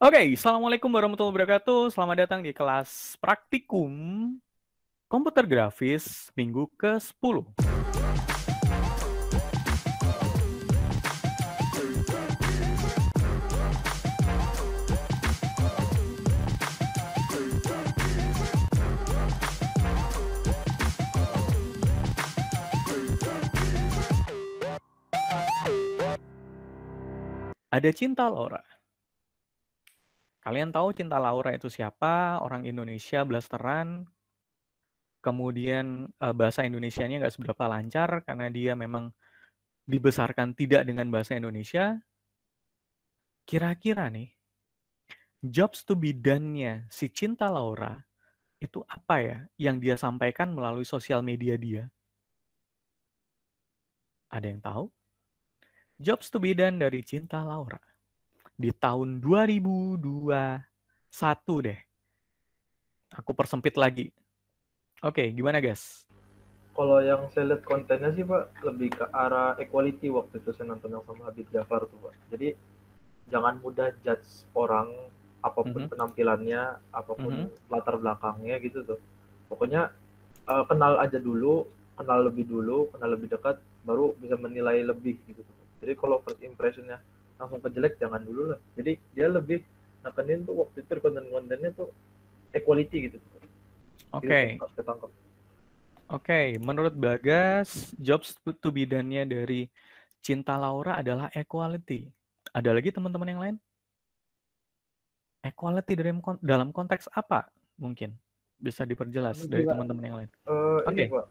Oke, Assalamualaikum warahmatullahi wabarakatuh. Selamat datang di kelas praktikum komputer grafis minggu ke-10. Ada Cinta Laura. Kalian tahu Cinta Laura itu siapa? Orang Indonesia blasteran. Kemudian bahasa Indonesianya nggak seberapa lancar karena dia memang dibesarkan tidak dengan bahasa Indonesia. Kira-kira nih, jobs to be done-nya si Cinta Laura itu apa ya yang dia sampaikan melalui sosial media dia? Ada yang tahu? Jobs to be done dari Cinta Laura di tahun 2021 deh. Aku persempit lagi. Oke, gimana guys? Kalau yang saya lihat kontennya sih Pak, lebih ke arah equality waktu itu saya nonton yang sama Habib Jafar tuh Pak. Jadi jangan mudah judge orang apapun penampilannya, apapun latar belakangnya gitu tuh. Pokoknya kenal aja dulu, kenal lebih dekat, baru bisa menilai lebih gitu tuh. Jadi kalau first impressionnya langsung ke jelek jangan dulu lah. Jadi dia lebih nekenin tuh waktu itu konten-kontennya tuh equality gitu. Oke. Ketangkep. Oke, menurut Bagas, jobs to be done-nya dari Cinta Laura adalah equality. Ada lagi teman-teman yang lain? Equality dalam konteks apa? Mungkin bisa diperjelas dari teman-teman yang lain. Ini Oke. Pak,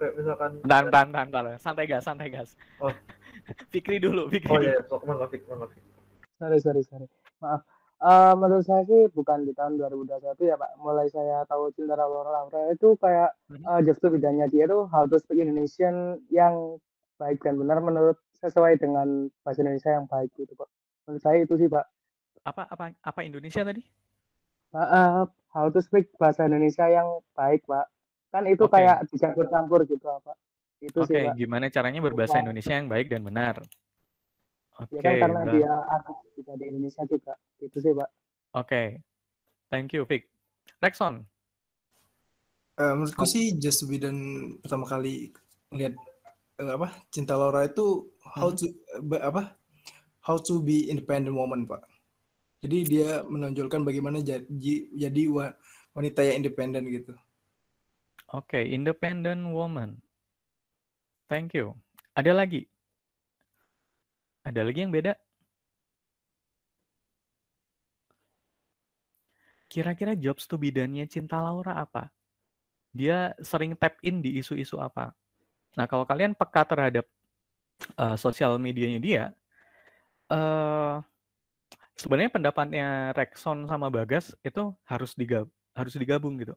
kayak misalkan Bentar. Santai gas. oh Fikri dulu. oh ya, sok Mangafik. Sorry. Maaf. Menurut saya sih bukan di tahun 2021 ya Pak. Mulai saya tahu Cinta Laura itu kayak justru bedanya dia tuh how to speak Indonesian yang baik dan benar menurut sesuai dengan bahasa Indonesia yang baik gitu Pak. Menurut saya itu sih Pak. Apa Indonesia tadi? How to speak bahasa Indonesia yang baik Pak. Kan itu Oke. kayak dicampur-campur gitu Pak. Itu sih Oke, Pak. gimana caranya berbahasa Indonesia yang baik dan benar? Ya kan Oke, karena dia artis juga di Indonesia juga. Itu sih Pak. Oke. Thank you, Vic. Rexon. Menurutku sih Just Whedon pertama kali lihat Cinta Laura itu how to be independent woman Pak. Jadi dia menonjolkan bagaimana jadi wanita yang independen gitu. Oke, independent woman. Thank you. Ada lagi? Ada lagi yang beda? Kira-kira jobs to be done-nya Cinta Laura apa? Dia sering tap in di isu-isu apa? Nah, kalau kalian peka terhadap sosial medianya dia, sebenarnya pendapatnya Rexon sama Bagas itu harus digabung gitu.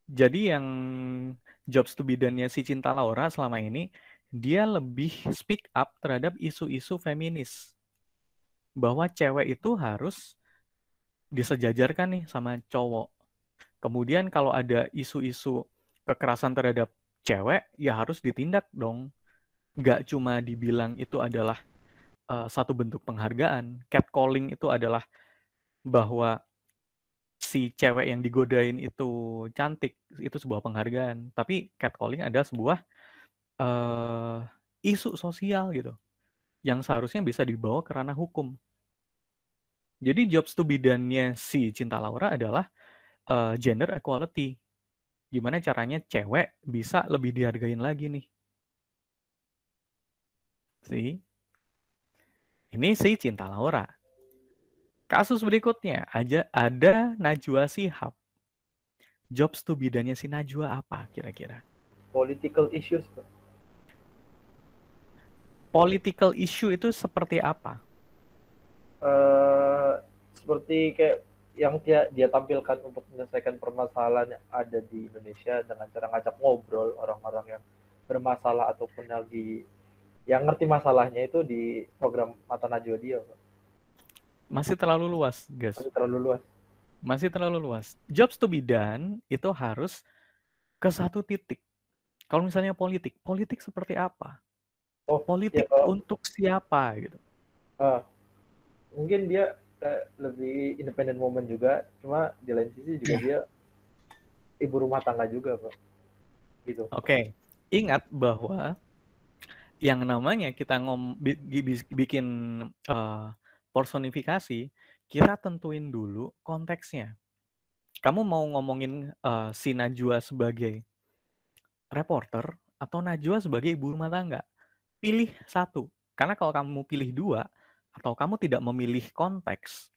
Jadi yang jobs to be done-nya si Cinta Laura selama ini, dia lebih speak up terhadap isu-isu feminis. Bahwa cewek itu harus disejajarkan nih sama cowok. Kemudian kalau ada isu-isu kekerasan terhadap cewek, ya harus ditindak dong. Nggak cuma dibilang itu adalah satu bentuk penghargaan. Catcalling itu adalah bahwa si cewek yang digodain itu cantik, itu sebuah penghargaan. Tapi catcalling adalah sebuah isu sosial gitu, yang seharusnya bisa dibawa ke ranah hukum. Jadi jobs to be done-nya si Cinta Laura adalah gender equality. Gimana caranya cewek bisa lebih dihargain lagi nih. Ini si Cinta Laura. Kasus berikutnya ada Najwa Shihab. Jobs to be done-nya si Najwa apa kira-kira? Political issues Pak. Political issue itu seperti apa? Seperti kayak yang dia tampilkan untuk menyelesaikan permasalahan yang ada di Indonesia dengan cara ngajak ngobrol orang-orang yang bermasalah ataupun yang ngerti masalahnya itu di program Mata Najwa dia Pak. Masih terlalu luas, guys. Masih terlalu luas. Jobs to be done itu harus ke satu titik. Kalau misalnya politik seperti apa? Politik untuk siapa gitu? mungkin dia lebih independent woman juga, cuma di lain sisi juga dia ibu rumah tangga juga, Pak. Gitu. Oke. Ingat bahwa yang namanya kita bikin personifikasi, kita tentuin dulu konteksnya. Kamu mau ngomongin si Najwa sebagai reporter atau Najwa sebagai ibu rumah tangga? Pilih satu. Karena kalau kamu pilih dua, atau kamu tidak memilih konteks,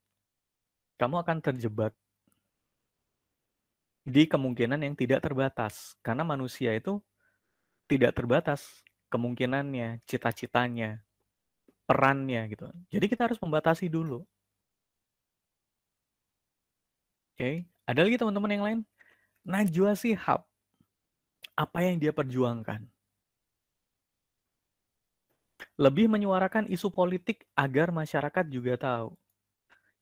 kamu akan terjebak di kemungkinan yang tidak terbatas. Karena manusia itu tidak terbatas kemungkinannya, cita-citanya, perannya gitu. Jadi kita harus membatasi dulu. Oke, ada lagi teman-teman yang lain? Najwa Shihab, apa yang dia perjuangkan? Lebih menyuarakan isu politik agar masyarakat juga tahu.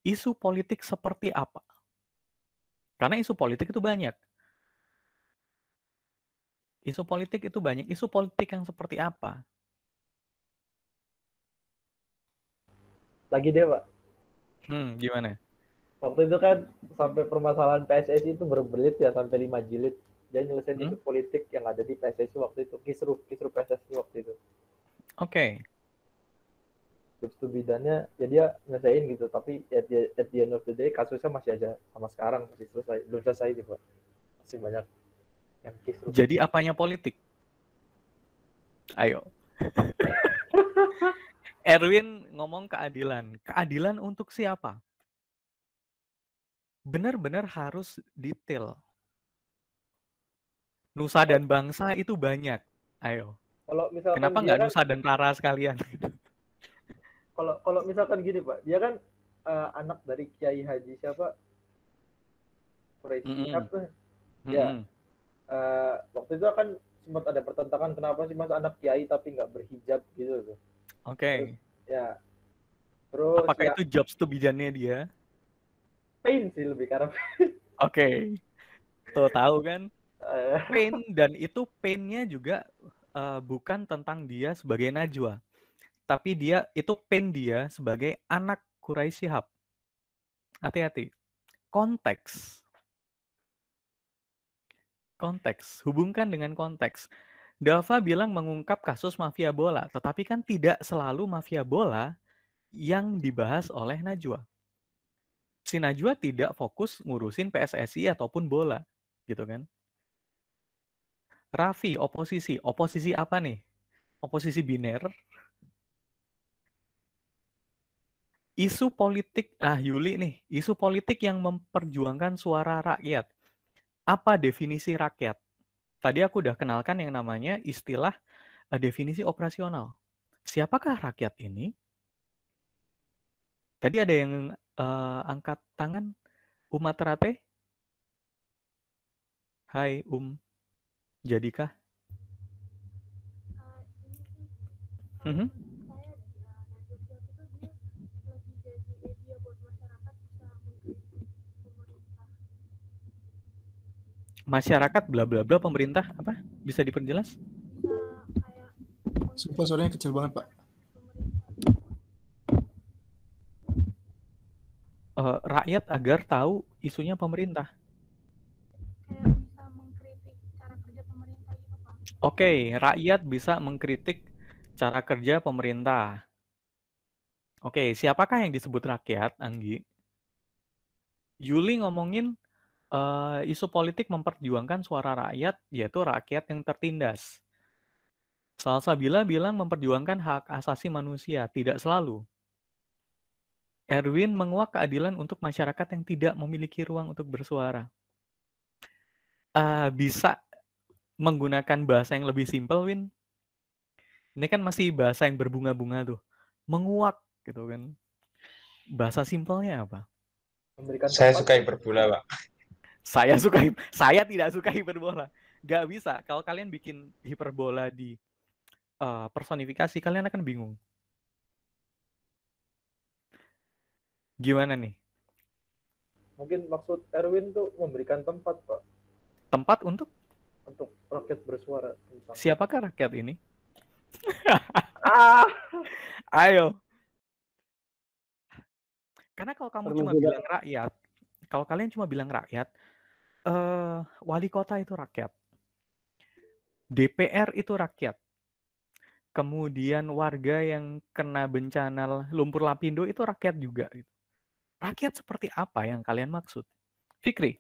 Isu politik seperti apa? Karena isu politik itu banyak. Isu politik itu banyak. Isu politik yang seperti apa? Lagi deh, Pak. Gimana? Waktu itu kan sampai permasalahan PSSI itu berbelit ya, sampai 5 jilid. Dia nyelesain isu politik yang ada di PSSI waktu itu, kisruh PSSI waktu itu. Oke. Jobs to bidannya ya dia nyelesain gitu, tapi at the end of the day kasusnya masih aja sama sekarang, masih belum selesai gitu, Pak. Masih banyak yang kisruh. Jadi apanya politik? Ayo. Erwin ngomong keadilan. Keadilan untuk siapa? Benar-benar harus detail. Nusa dan bangsa itu banyak. Ayo. Kalau misalkan kenapa nggak kan, Nusa dan Rara sekalian? Kalau misalkan gini, Pak, dia kan anak dari Kiai Haji siapa? Quraisy Shihab tuh. Ya. Waktu itu kan sempat ada pertentangan, kenapa sih masa anak kiai tapi nggak berhijab gitu tuh. Oke. Ya. Terus apakah itu jobs to bidannya dia? Pain sih lebih karena. Oke. Tuh tahu kan? Pain, dan itu pain-nya juga bukan tentang dia sebagai Najwa. Tapi itu pain dia sebagai anak Quraisy Shihab. Hati-hati. Konteks. Hubungkan dengan konteks. Dava bilang mengungkap kasus mafia bola, tetapi kan tidak selalu mafia bola yang dibahas oleh Najwa. Si Najwa tidak fokus ngurusin PSSI ataupun bola, gitu kan? Raffi, oposisi. Oposisi apa nih? Oposisi biner. Isu politik, Yuli nih, isu politik yang memperjuangkan suara rakyat. Apa definisi rakyat? Tadi aku udah kenalkan yang namanya istilah definisi operasional. Siapakah rakyat ini? Tadi ada yang angkat tangan. Umat Terate? Hai, Jadikah? Masyarakat bla bla bla pemerintah apa? Bisa diperjelas? Sumpah suaranya kecil banget, Pak. Rakyat agar tahu isunya pemerintah. Oke, rakyat bisa mengkritik cara kerja pemerintah. Oke, siapakah yang disebut rakyat, Anggi? Yuli ngomongin isu politik memperjuangkan suara rakyat, yaitu rakyat yang tertindas. Salsabila bilang memperjuangkan hak asasi manusia, tidak selalu. Erwin menguak keadilan untuk masyarakat yang tidak memiliki ruang untuk bersuara. Bisa menggunakan bahasa yang lebih simpel, Win. Ini kan masih bahasa yang berbunga-bunga tuh. Menguak gitu kan. Bahasa simpelnya apa? Saya suka hiperbola, Pak. Saya tidak suka hiperbola. Gak bisa. Kalau kalian bikin hiperbola di personifikasi, kalian akan bingung. Gimana nih? Mungkin maksud Erwin tuh memberikan tempat, Pak. Tempat untuk rakyat bersuara. Siapakah rakyat ini? Ayo. Karena kalau kamu cuma Permisi, Pak. bilang rakyat, kalau kalian cuma bilang rakyat, wali kota itu rakyat, DPR itu rakyat, kemudian warga yang kena bencana lumpur lapindo itu rakyat juga. Gitu. Rakyat seperti apa yang kalian maksud? Fikri?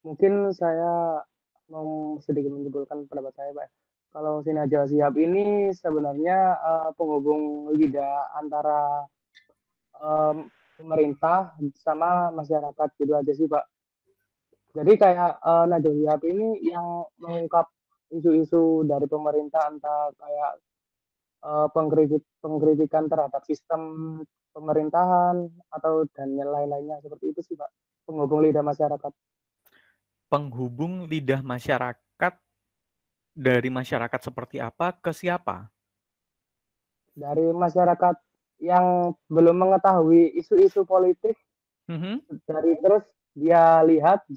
Mungkin saya mau sedikit menyimpulkan pendapat saya, Pak. Kalau si Najwa Shihab ini sebenarnya penghubung lidah antara pemerintah sama masyarakat gitu aja sih, Pak. Jadi kayak Najwa Shihab ini yang mengungkap isu-isu dari pemerintah, entah kayak pengkritikan terhadap sistem pemerintahan atau dan yang lain-lainnya seperti itu sih, Pak. Penghubung lidah masyarakat. Penghubung lidah masyarakat dari masyarakat seperti apa ke siapa? Dari masyarakat yang belum mengetahui isu-isu politik, dari terus dia lihat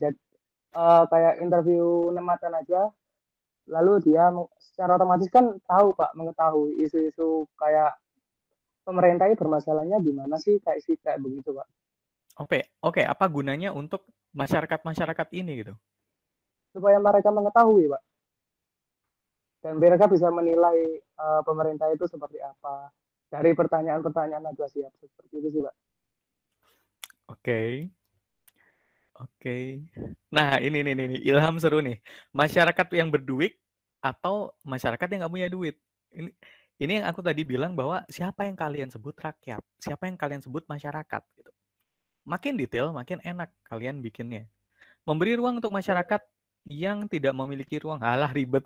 kayak interview Nematan aja, lalu dia secara otomatis kan tahu, Pak, mengetahui isu-isu kayak pemerintah ini bermasalahnya di mana sih, kayak begitu, Pak. Oke, apa gunanya untuk masyarakat ini gitu? Supaya mereka mengetahui, Pak. Dan mereka bisa menilai pemerintah itu seperti apa dari pertanyaan-pertanyaan Najwa Shihab seperti itu sih, Pak. Oke. Nah, ini Ilham seru nih. Masyarakat yang berduit atau masyarakat yang nggak punya duit? Ini yang aku tadi bilang bahwa siapa yang kalian sebut rakyat, siapa yang kalian sebut masyarakat gitu. Makin detail, makin enak kalian bikinnya. Memberi ruang untuk masyarakat yang tidak memiliki ruang. Alah, ribet.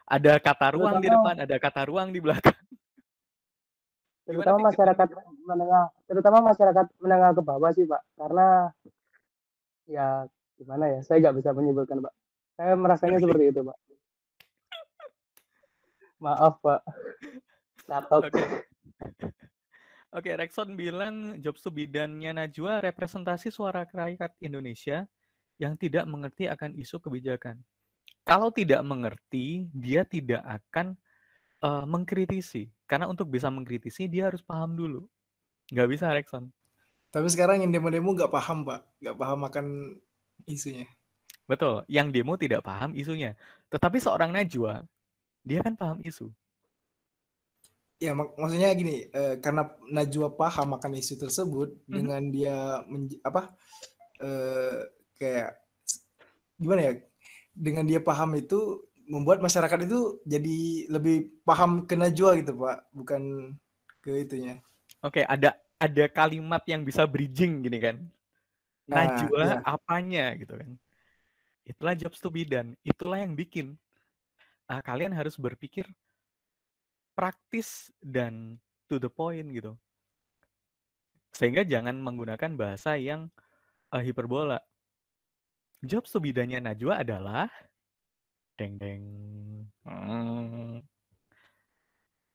Ada kata ruang di depan, ada kata ruang di belakang. Terutama masyarakat menengah ke bawah sih, Pak. Karena ya gimana ya, saya nggak bisa menyimpulkan, Pak. Saya merasanya seperti itu, Pak. Maaf, Pak. Oke, Rexon bilang Jobs to bidannya Najwa representasi suara rakyat Indonesia yang tidak mengerti akan isu kebijakan. Kalau tidak mengerti, dia tidak akan mengkritisi. Karena untuk bisa mengkritisi, dia harus paham dulu. Nggak bisa, Rexon. Tapi sekarang yang demo-demo nggak paham, Pak. Nggak paham akan isunya. Betul, yang demo tidak paham isunya. Tetapi seorang Najwa, dia kan paham isu. Ya, maksudnya gini, karena Najwa paham akan isu tersebut, dengan dia kayak gimana ya? Dengan dia paham itu membuat masyarakat itu jadi lebih paham ke Najwa gitu, Pak, bukan ke itunya. Oke, ada kalimat yang bisa bridging gini kan. Najwa apanya gitu kan. Itulah Jobs to bidan, itulah yang bikin kalian harus berpikir praktis dan to the point gitu. Sehingga jangan menggunakan bahasa yang hiperbola. Jobs to bidannya Najwa adalah deng.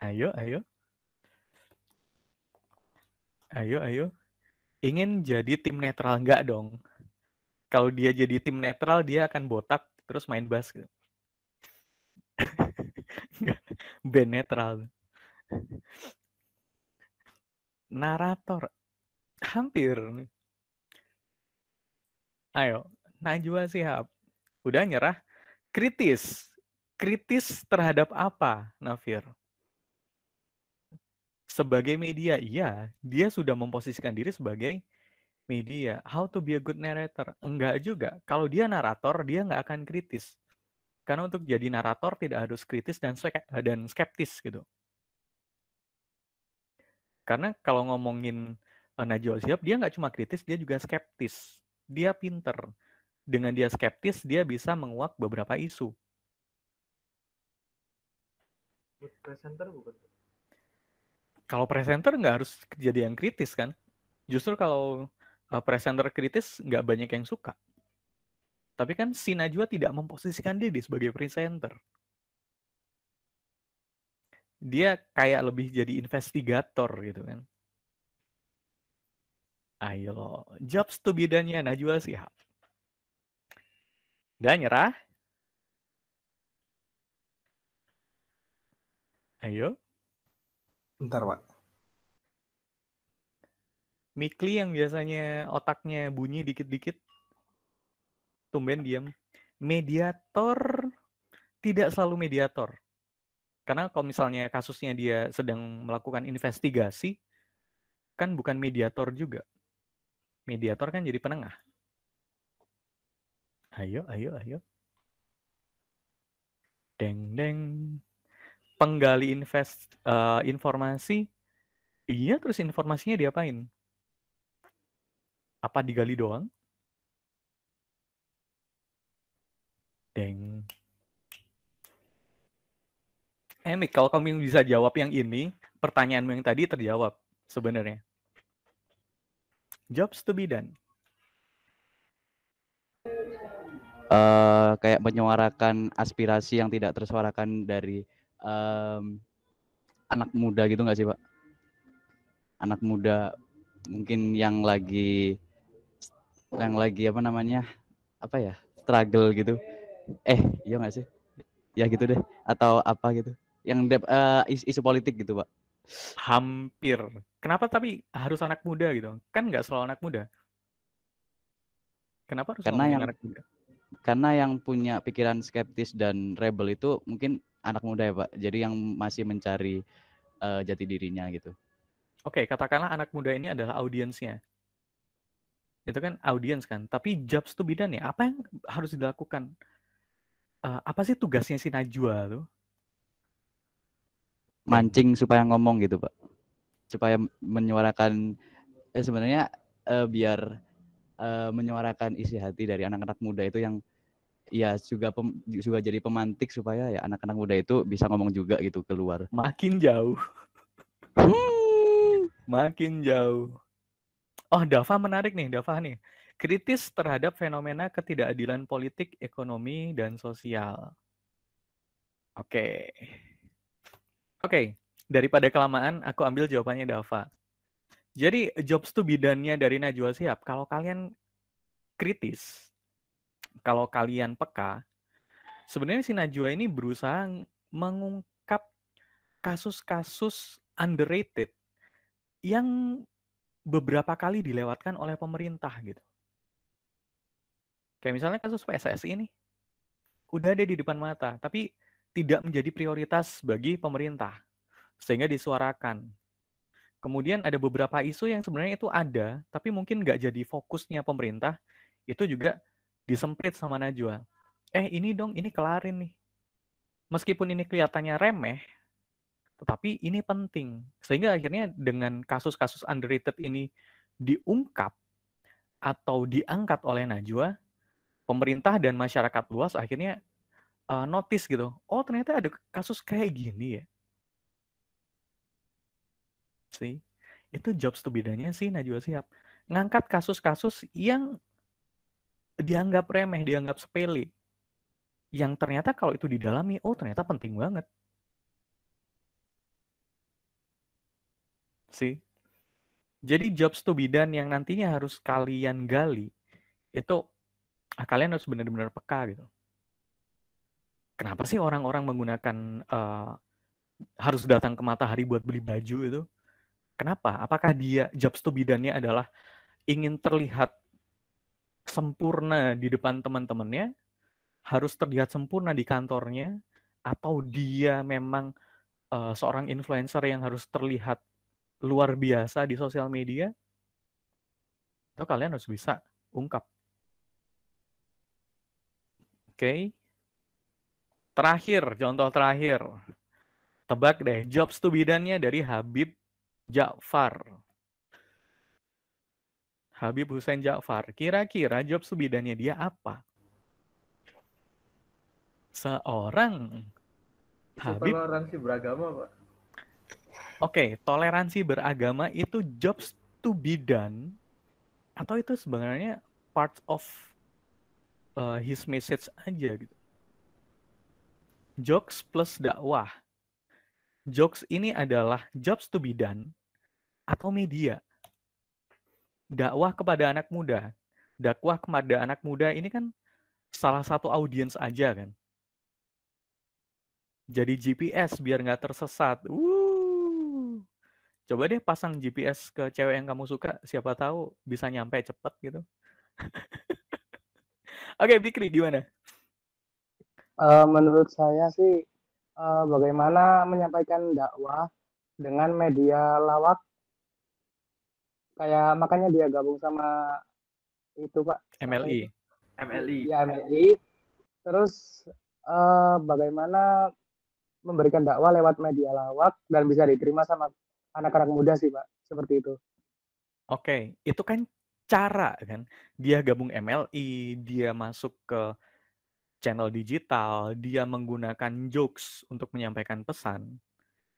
Ayo. Ingin jadi tim netral enggak dong? Kalau dia jadi tim netral, dia akan botak terus main bass gitu. Band netral. Narator. Hampir. Ayo, Najwa Shihab. Udah nyerah? Kritis. Kritis terhadap apa, Nafir? Sebagai media, iya. Dia sudah memposisikan diri sebagai media. How to be a good narrator? Enggak juga. Kalau dia narator, dia nggak akan kritis. Karena untuk jadi narator tidak harus kritis dan skeptis gitu. Karena kalau ngomongin Najwa Shihab, dia nggak cuma kritis, dia juga skeptis. Dia pinter. Dengan dia skeptis, dia bisa menguak beberapa isu. Presenter bukan? Kalau presenter nggak harus jadi yang kritis kan? Justru kalau presenter kritis nggak banyak yang suka. Tapi kan si Najwa tidak memposisikan diri sebagai presenter. Dia kayak lebih jadi investigator gitu kan. Ayo, Jobs to bidannya Najwa Shihab. Udah nyerah? Ayo. Bentar, Pak. Mikli yang biasanya otaknya bunyi dikit-dikit, tumben diam. Mediator tidak selalu mediator. Karena kalau misalnya kasusnya dia sedang melakukan investigasi, kan bukan mediator juga. Mediator kan jadi penengah. Ayo. Deng. Penggali informasi. Iya, terus informasinya diapain? Apa digali doang? Deng. Mik, kalau kamu bisa jawab yang ini, pertanyaanmu yang tadi terjawab sebenarnya. Jobs to be done. Kayak menyuarakan aspirasi yang tidak tersuarakan dari anak muda gitu nggak sih, Pak? Anak muda mungkin yang lagi apa ya, struggle gitu. Iya nggak sih? Ya gitu deh. Atau apa gitu. Yang isu politik gitu, Pak. Hampir. Kenapa tapi harus anak muda gitu? Kan nggak selalu anak muda. Kenapa harus ngomongin anak muda? Karena yang punya pikiran skeptis dan rebel itu mungkin anak muda ya, Pak. Jadi yang masih mencari jati dirinya gitu. Oke, katakanlah anak muda ini adalah audiensnya. Itu kan audiens kan. Tapi jobs to be done ya, apa yang harus dilakukan? Apa sih tugasnya si Najwa tuh? Mancing supaya ngomong gitu, Pak. Supaya menyuarakan sebenarnya biar menyuarakan isi hati dari anak-anak muda itu yang ya juga jadi pemantik supaya ya anak-anak muda itu bisa ngomong juga gitu keluar. Makin jauh. Makin jauh. Oh, Dava menarik nih, Dava nih. Kritis terhadap fenomena ketidakadilan politik, ekonomi, dan sosial. Oke. Daripada kelamaan, aku ambil jawabannya Dava. Jadi, jobs to be done-nya dari Najwa Shihab, kalau kalian kritis, kalau kalian peka, sebenarnya si Najwa ini berusaha mengungkap kasus-kasus underrated yang beberapa kali dilewatkan oleh pemerintah gitu. Kayak misalnya kasus PSSI ini, udah ada di depan mata, tapi tidak menjadi prioritas bagi pemerintah, sehingga disuarakan. Kemudian ada beberapa isu yang sebenarnya itu ada, tapi mungkin nggak jadi fokusnya pemerintah, itu juga disemprit sama Najwa. Ini dong, ini kelarin nih. Meskipun ini kelihatannya remeh, tetapi ini penting. Sehingga akhirnya dengan kasus-kasus underrated ini diungkap atau diangkat oleh Najwa, pemerintah dan masyarakat luas akhirnya notice gitu. Oh, ternyata ada kasus kayak gini ya. See? Itu jobs to be done-nya sih Najwa Shihab. Ngangkat kasus-kasus yang dianggap remeh, dianggap sepele. Yang ternyata kalau itu didalami, oh ternyata penting banget. See? Jadi jobs to be done yang nantinya harus kalian gali, itu kalian harus benar-benar peka gitu. Kenapa sih orang-orang menggunakan harus datang ke Matahari buat beli baju itu? Kenapa? Apakah dia jobs to be done-nya adalah ingin terlihat sempurna di depan teman-temannya, harus terlihat sempurna di kantornya, atau dia memang seorang influencer yang harus terlihat luar biasa di sosial media? Itu kalian harus bisa ungkap. Oke. Terakhir, contoh terakhir. Tebak deh, jobs to be done-nya dari Habib Ja'far. Habib Hussein Ja'far. Kira-kira jobs to be done-nya dia apa? Seorang Habib. Toleransi beragama, Pak. Oke, toleransi beragama itu jobs to be done, atau itu sebenarnya part of his message aja gitu. Jokes plus dakwah. Jokes ini adalah jobs to be done atau media. Dakwah kepada anak muda. Dakwah kepada anak muda ini kan salah satu audiens aja kan. Jadi GPS biar nggak tersesat. Coba deh pasang GPS ke cewek yang kamu suka, siapa tahu bisa nyampe cepet gitu. Oke, Fikri gimana? Menurut saya sih bagaimana menyampaikan dakwah dengan media lawak, kayak makanya dia gabung sama itu Pak, apa itu? MLI. MLI. Ya MLI. Terus bagaimana memberikan dakwah lewat media lawak dan bisa diterima sama anak-anak muda sih Pak, seperti itu. Oke, itu kan cara kan. Dia gabung MLI, dia masuk ke channel digital, dia menggunakan jokes untuk menyampaikan pesan.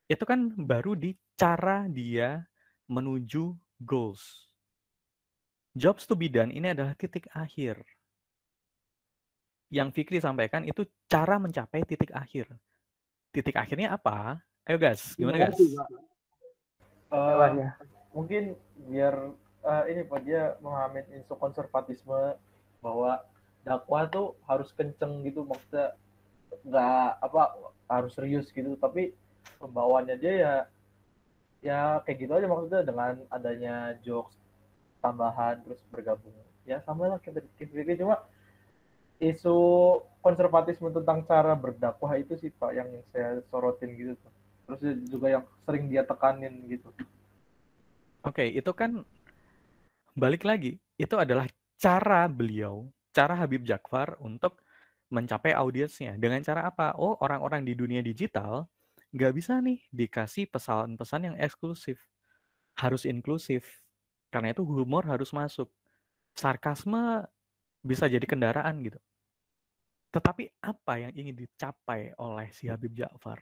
Itu kan baru di cara dia menuju goals. Jobs to be done ini adalah titik akhir. Yang Fikri sampaikan itu cara mencapai titik akhir. Titik akhirnya apa? Ayo guys, gimana guys? Dakwahnya. Mungkin biar ini Pak, dia memahami isu konservatisme bahwa dakwah tuh harus kenceng gitu, maksudnya nggak harus serius gitu, tapi pembawaannya dia ya kayak gitu aja, maksudnya dengan adanya jokes tambahan terus bergabung ya sama lah kayak tadi, cuma isu konservatisme tentang cara berdakwah itu sih Pak yang saya sorotin gitu tuh. Terus juga yang sering dia tekanin gitu. Oke, itu kan balik lagi, itu adalah cara beliau, cara Habib Ja'far untuk mencapai audiensnya. Dengan cara apa? Oh, orang-orang di dunia digital nggak bisa nih dikasih pesan-pesan yang eksklusif. Harus inklusif. Karena itu humor harus masuk. Sarkasme bisa jadi kendaraan gitu. Tetapi apa yang ingin dicapai oleh si Habib Ja'far?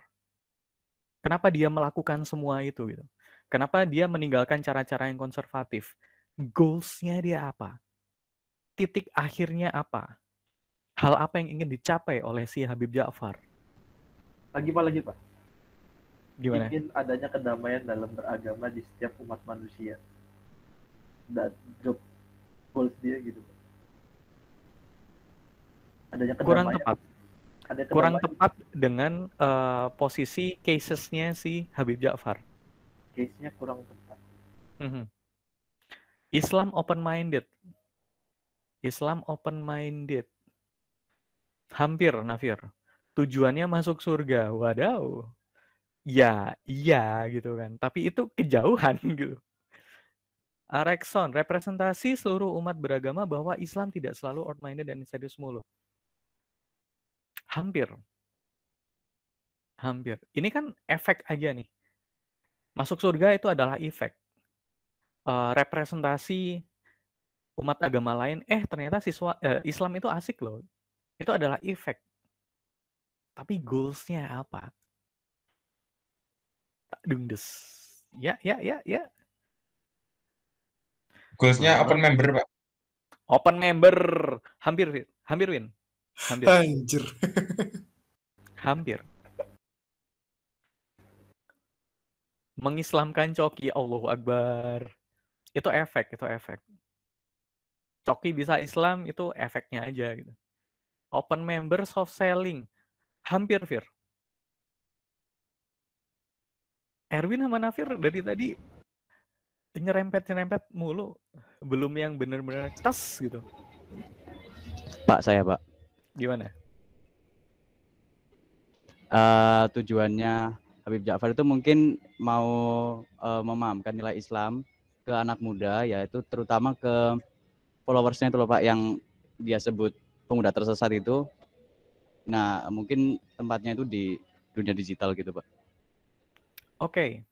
Kenapa dia melakukan semua itu gitu? Kenapa dia meninggalkan cara-cara yang konservatif? Goals-nya dia apa? Titik akhirnya apa? Hal apa yang ingin dicapai oleh si Habib Ja'far? Lagi Pak. Gimana? Ingin adanya kedamaian dalam beragama di setiap umat manusia. Dan job goals dia gitu. Adanya kedamaian. Kurang tepat. Kurang tepat dengan posisi cases-nya si Habib Ja'far. Case-nya kurang tepat. Islam open-minded. Islam open-minded. Hampir, Nafir. Tujuannya masuk surga. Wadaw. Ya, iya gitu kan. Tapi itu kejauhan gitu. Arekson, representasi seluruh umat beragama bahwa Islam tidak selalu open-minded dan serius mulu. Hampir. Hampir. Ini kan efek aja nih. Masuk surga itu adalah efek. Representasi umat agama lain, ternyata Islam itu asik loh. Itu adalah efek. Tapi goals-nya apa? Tak dungdes. Ya. Goals-nya open member, Pak. Open member. Hampir Win. Hampir. Anjir. Hampir. Mengislamkan Coki, Allahu Akbar. Itu efek. Coki bisa Islam, itu efeknya aja gitu. Open member, soft selling. Hampir, Fir. Erwin sama Nafir dari tadi nyerempet mulu. Belum yang bener-bener tas gitu. Pak, saya Pak. Gimana? Tujuannya Habib Ja'far itu mungkin mau memahamkan nilai Islam ke anak muda, yaitu terutama ke followersnya itu loh Pak, yang dia sebut pemuda tersesat itu. Nah, mungkin tempatnya itu di dunia digital gitu Pak. Oke.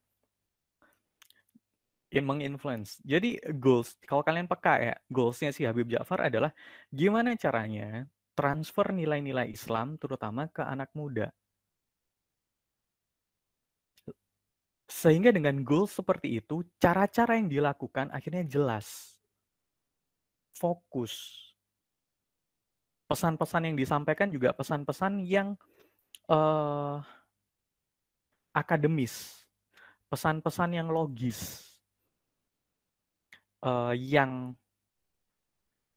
Menginfluence. Jadi goals, kalau kalian peka ya, goalsnya si Habib Ja'far adalah gimana caranya transfer nilai-nilai Islam terutama ke anak muda. Sehingga dengan goals seperti itu, cara-cara yang dilakukan akhirnya jelas. Fokus. Pesan-pesan yang disampaikan juga pesan-pesan yang akademis. Pesan-pesan yang logis. Yang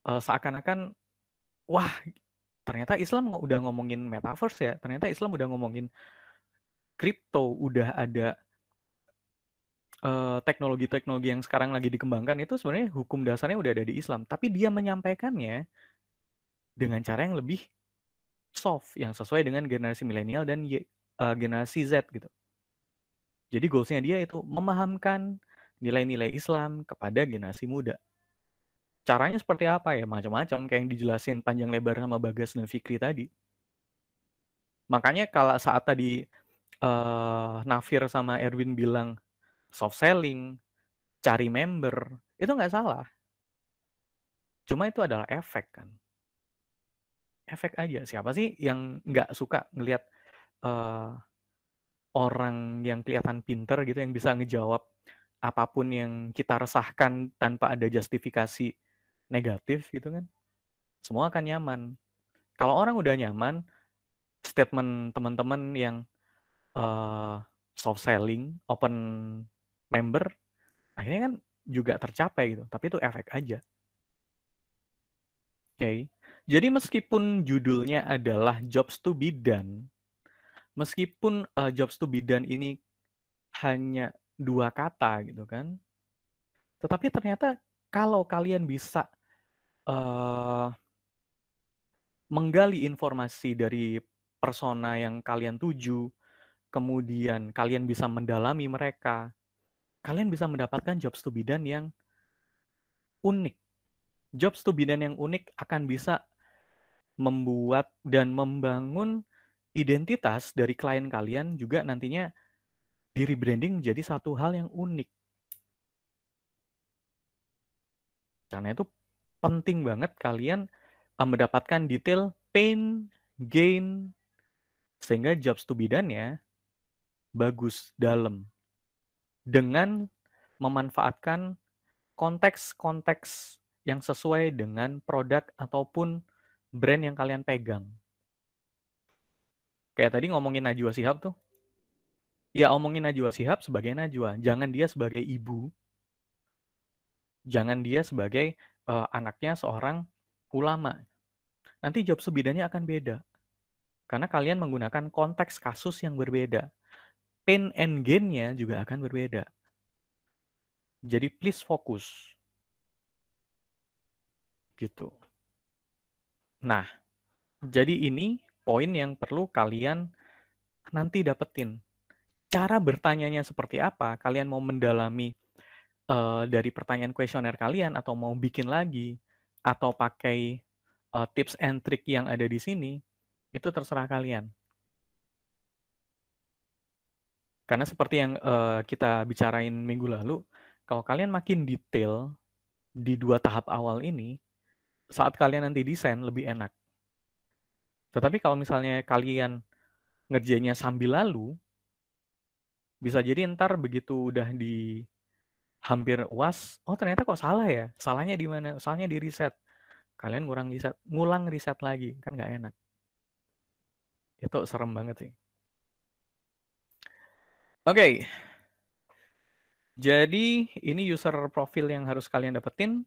seakan-akan, wah, ternyata Islam udah ngomongin metaverse ya, ternyata Islam udah ngomongin kripto, udah ada teknologi-teknologi yang sekarang lagi dikembangkan itu sebenarnya hukum dasarnya udah ada di Islam, tapi dia menyampaikannya dengan cara yang lebih soft, yang sesuai dengan generasi milenial dan generasi Z gitu. Jadi goals-nya dia itu memahamkan nilai-nilai Islam kepada generasi muda. Caranya seperti apa ya? Macam-macam kayak yang dijelasin panjang lebar sama Bagas dan Fikri tadi. Makanya kalau saat tadi Nafir sama Erwin bilang soft selling, cari member, itu nggak salah. Cuma itu adalah efek kan. Efek aja. Siapa sih yang nggak suka ngelihat orang yang kelihatan pinter gitu, yang bisa ngejawab apapun yang kita resahkan tanpa ada justifikasi negatif gitu kan. Semua akan nyaman. Kalau orang udah nyaman, statement teman-teman yang soft selling, open member, akhirnya kan juga tercapai gitu. Tapi itu efek aja. Oke. Jadi meskipun judulnya adalah Jobs to be done, meskipun Jobs to be done ini hanya 2 kata gitu kan, tetapi ternyata kalau kalian bisa menggali informasi dari persona yang kalian tuju, kemudian kalian bisa mendalami mereka, kalian bisa mendapatkan jobs to be done yang unik. Jobs to be done yang unik akan bisa membuat dan membangun identitas dari klien kalian juga nantinya di rebranding menjadi satu hal yang unik. Karena itu penting banget kalian mendapatkan detail pain, gain, sehingga jobs to be done-nya bagus, dalam. Dengan memanfaatkan konteks-konteks yang sesuai dengan produk ataupun brand yang kalian pegang. Kayak tadi ngomongin Najwa Shihab tuh. Ya omongin Najwa Shihab sebagai Najwa. Jangan dia sebagai ibu. Jangan dia sebagai anaknya seorang ulama. Nanti job sebidangnya akan beda. Karena kalian menggunakan konteks kasus yang berbeda. Pain and gain-nya juga akan berbeda. Jadi please fokus. Gitu. Nah, jadi ini poin yang perlu kalian nanti dapetin. Cara bertanyanya seperti apa? Kalian mau mendalami dari pertanyaan kuesioner kalian atau mau bikin lagi atau pakai tips and trick yang ada di sini, itu terserah kalian. Karena seperti yang kita bicarain minggu lalu, kalau kalian makin detail di 2 tahap awal ini, saat kalian nanti desain lebih enak. Tetapi kalau misalnya kalian ngerjainnya sambil lalu, bisa jadi ntar begitu udah di hampir UAS, oh ternyata kok salah ya? Salahnya di mana? Salahnya di riset. Kalian ngulang riset lagi, kan nggak enak. Itu serem banget sih. Oke. Jadi ini user profile yang harus kalian dapetin.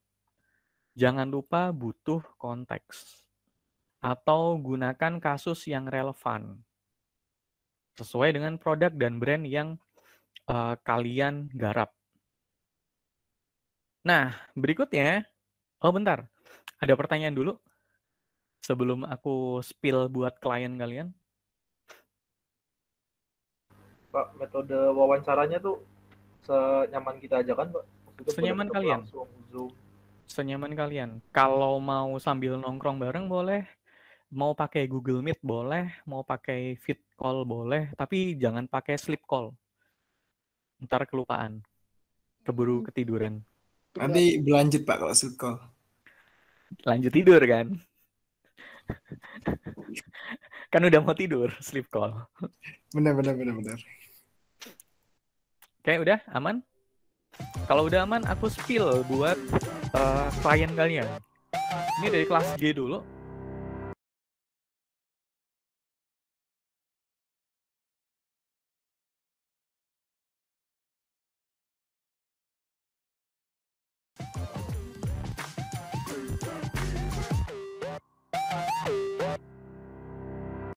Jangan lupa butuh konteks. Atau gunakan kasus yang relevan. Sesuai dengan produk dan brand yang kalian garap. Nah, berikutnya, oh bentar, ada pertanyaan dulu sebelum aku spill buat klien kalian. Pak, metode wawancaranya tuh senyaman kita aja kan, Pak? Senyaman kalian. Zoom. Senyaman kalian. Kalau mau sambil nongkrong bareng boleh, mau pakai Google Meet boleh, mau pakai Fit Call boleh, tapi jangan pakai sleep call. Ntar kelupaan, keburu ketiduran. Nanti berlanjut Pak kalau sleep call. Lanjut tidur kan? Kan udah mau tidur, sleep call. Benar. Oke, udah aman? Kalau udah aman, aku spill buat klien kalian. Ini dari kelas G dulu.